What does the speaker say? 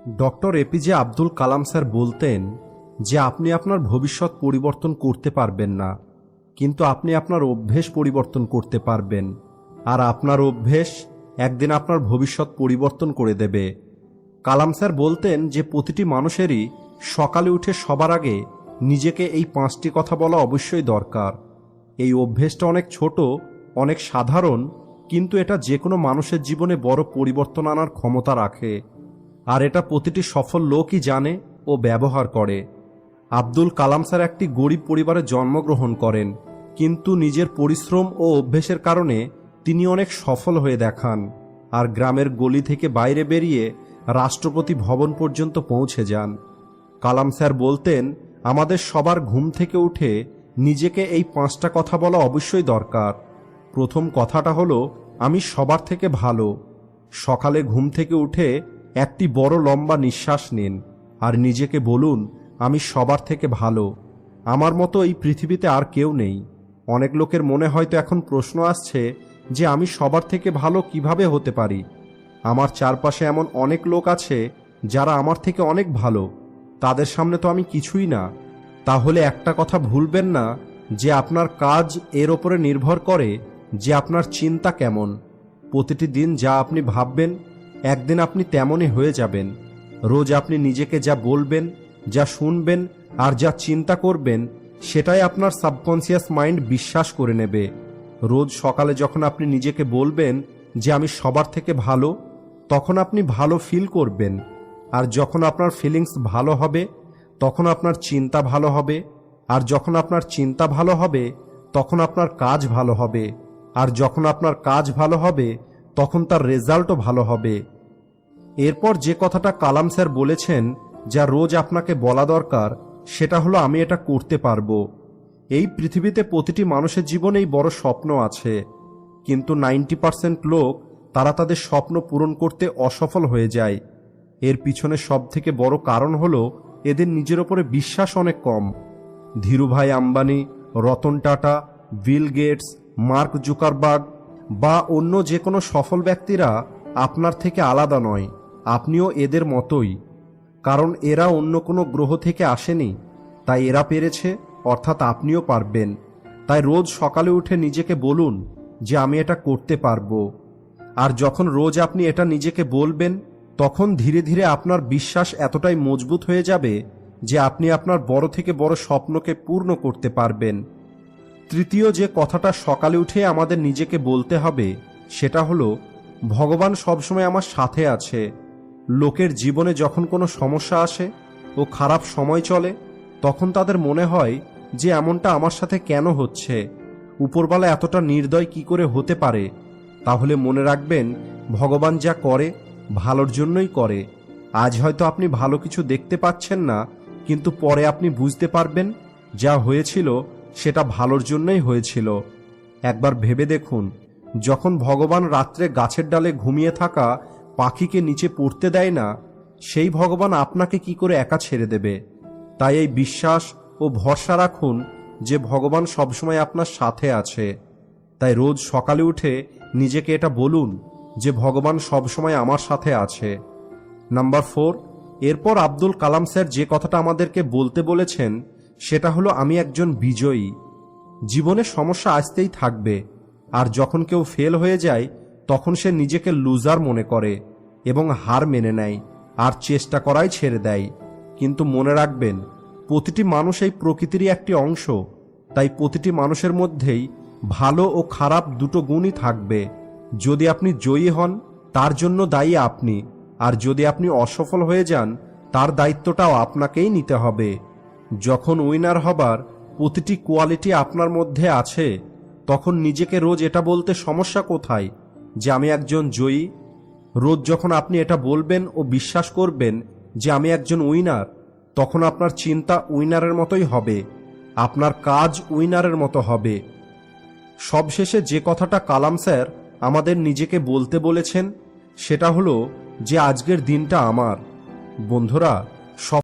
Doctor APJ Abdul Kalam sir বলতেন যে আপনি আপনার ভবিষ্যৎ পরিবর্তন করতে পারবেন না, কিন্তু আপনি আপনার অভ্যেস পরিবর্তন করতে পারবেন। আর আপনার অভ্যেস একদিন আপনার ভবিষ্যৎ পরিবর্তন করে দেবে। কালাম স্যার বলতেন যে প্রতিটি মানুষেরই সকালে উঠে সবার আগে নিজেকে এই 5টি কথা বলা অবশ্যই দরকার। এই অভ্যেসটা অনেক ছোট, অনেক সাধারণ, কিন্তু এটা যে কোনো মানুষের জীবনে বড় পরিবর্তন আনার ক্ষমতা রাখে। আর এটা প্রতিটি সফল লোকই জানে ও ব্যবহার করে। আব্দুল কালাম স্যার একটি গরিব পরিবারে জন্মগ্রহণ করেন, কিন্তু নিজের পরিশ্রম ও অভ্যেসের কারণে তিনি অনেক সফল হয়ে দেখান। আর গ্রামের গলি থেকে বাইরে বেরিয়ে রাষ্ট্রপতি ভবন পর্যন্ত পৌঁছে যান। কালাম স্যার বলতেন, আমাদের সবার ঘুম থেকে উঠে নিজেকে এই 5টা কথা বলা অবশ্যই দরকার। প্রথম কথাটা হলো, আমি সবার থেকে ভালো। সকালে ঘুম থেকে উঠে একটি বড় লম্বা নিঃশ্বাস নিন আর নিজেকে বলুন, আমি সবার থেকে ভালো। আমার মতো এই পৃথিবীতে আর কেউ নেই। অনেক লোকের মনে হয়তো এখন প্রশ্ন আসছে যে আমি সবার থেকে ভালো কিভাবে হতে পারি। আমার চারপাশে এমন অনেক লোক আছে যারা আমার থেকে অনেক ভালো, তাদের সামনে তো আমি কিছুই না। তাহলে একটা কথা ভুলবেন না যে আপনার কাজ এর ওপরে নির্ভর করে যে আপনার চিন্তা কেমন। প্রতিটি দিন যা আপনি ভাববেন একদিন আপনি তেমনই হয়ে যাবেন। রোজ আপনি নিজেকে যা বলবেন, যা শুনবেন আর যা চিন্তা করবেন সেটাই আপনার সাবকনসিয়াস মাইন্ড বিশ্বাস করে নেবে। রোজ সকালে যখন আপনি নিজেকে বলবেন যে আমি সবার থেকে ভালো, তখন আপনি ভালো ফিল করবেন। আর যখন আপনার ফিলিংস ভালো হবে তখন আপনার চিন্তা ভালো হবে। আর যখন আপনার চিন্তা ভালো হবে তখন আপনার কাজ ভালো হবে। আর যখন আপনার কাজ ভালো হবে তখন তার রেজাল্টও ভালো হবে। এরপর যে কথাটা কালাম স্যার বলেছেন যা রোজ আপনাকে বলা দরকার, সেটা হলো, আমি এটা করতে পারবো। এই পৃথিবীতে প্রতিটি মানুষের জীবনেই বড় স্বপ্ন আছে, কিন্তু 90% লোক তারা তাদের স্বপ্ন পূরণ করতে অসফল হয়ে যায়। এর পিছনে সবথেকে বড় কারণ হলো এদের নিজের ওপরে বিশ্বাস অনেক কম। Dhirubhai Ambani, Ratan Tata, Bill Gates, Mark Zuckerberg বা অন্য যে কোনো সফল ব্যক্তিরা আপনার থেকে আলাদা নয়। আপনিও এদের মতোই, কারণ এরা অন্য কোনো গ্রহ থেকে আসেনি, তাই এরা পেরেছে, অর্থাৎ আপনিও পারবেন। তাই রোজ সকালে উঠে নিজেকে বলুন যে আমি এটা করতে পারবো। আর যখন রোজ আপনি এটা নিজেকে বলবেন তখন ধীরে ধীরে আপনার বিশ্বাস এতটাই মজবুত হয়ে যাবে যে আপনি আপনার বড় থেকে বড় স্বপ্নকে পূর্ণ করতে পারবেন। তৃতীয় যে কথাটা সকালে উঠে আমাদের নিজেকে বলতে হবে সেটা হলো, ভগবান সবসময় আমার সাথে আছে। লোকের জীবনে যখন কোনো সমস্যা আসে ও খারাপ সময় চলে তখন তাদের মনে হয় যে এমনটা আমার সাথে কেন হচ্ছে, উপরওয়ালা এতটা নির্দয় কি করে হতে পারে। তাহলে মনে রাখবেন, ভগবান যা করে ভালোর জন্যই করে। আজ হয়তো আপনি ভালো কিছু দেখতে পাচ্ছেন না, কিন্তু পরে আপনি বুঝতে পারবেন যা হয়েছিল সেটা ভালোর জন্যই হয়েছিল। একবার ভেবে দেখুন, যখন ভগবান রাত্রে গাছের ডালে ঘুমিয়ে থাকা পাখিকে নিচে পড়তে দেয় না, সেই ভগবান আপনাকে কি করে একা ছেড়ে দেবে। তাই এই বিশ্বাস ও ভরসা রাখুন যে ভগবান সবসময় আপনার সাথে আছে। তাই রোজ সকালে উঠে নিজেকে এটা বলুন যে ভগবান সবসময় আমার সাথে আছে। নাম্বার 4, এরপর আব্দুল কালাম স্যার যে কথাটা আমাদেরকে বলতে বলেছেন সেটা হলো, আমি একজন বিজয়ী। জীবনে সমস্যা আসতেই থাকবে, আর যখন কেউ ফেল হয়ে যায় তখন সে নিজেকে লুজার মনে করে এবং হার মেনে নেয় আর চেষ্টা করাই ছেড়ে দেয়। কিন্তু মনে রাখবেন, প্রতিটি মানুষ এই প্রকৃতিরই একটি অংশ। তাই প্রতিটি মানুষের মধ্যেই ভালো ও খারাপ দুটো গুণই থাকবে। যদি আপনি জয়ী হন তার জন্য দায়ী আপনি, আর যদি আপনি অসফল হয়ে যান তার দায়িত্বটাও আপনাকেই নিতে হবে। যখন উইনার হবার প্রতিটি কোয়ালিটি আপনার মধ্যে আছে তখন নিজেকে রোজ এটা বলতে সমস্যা কোথায় যে আমি একজন জয়ী। রোজ যখন আপনি এটা বলবেন ও বিশ্বাস করবেন যে আমি একজন উইনার, তখন আপনার চিন্তা উইনারের মতোই হবে, আপনার কাজ উইনারের মতো হবে। সবশেষে যে কথাটা কালাম স্যার আমাদের নিজেকে বলতে বলেছেন সেটা হলো যে আজকের দিনটা আমার। বন্ধুরা,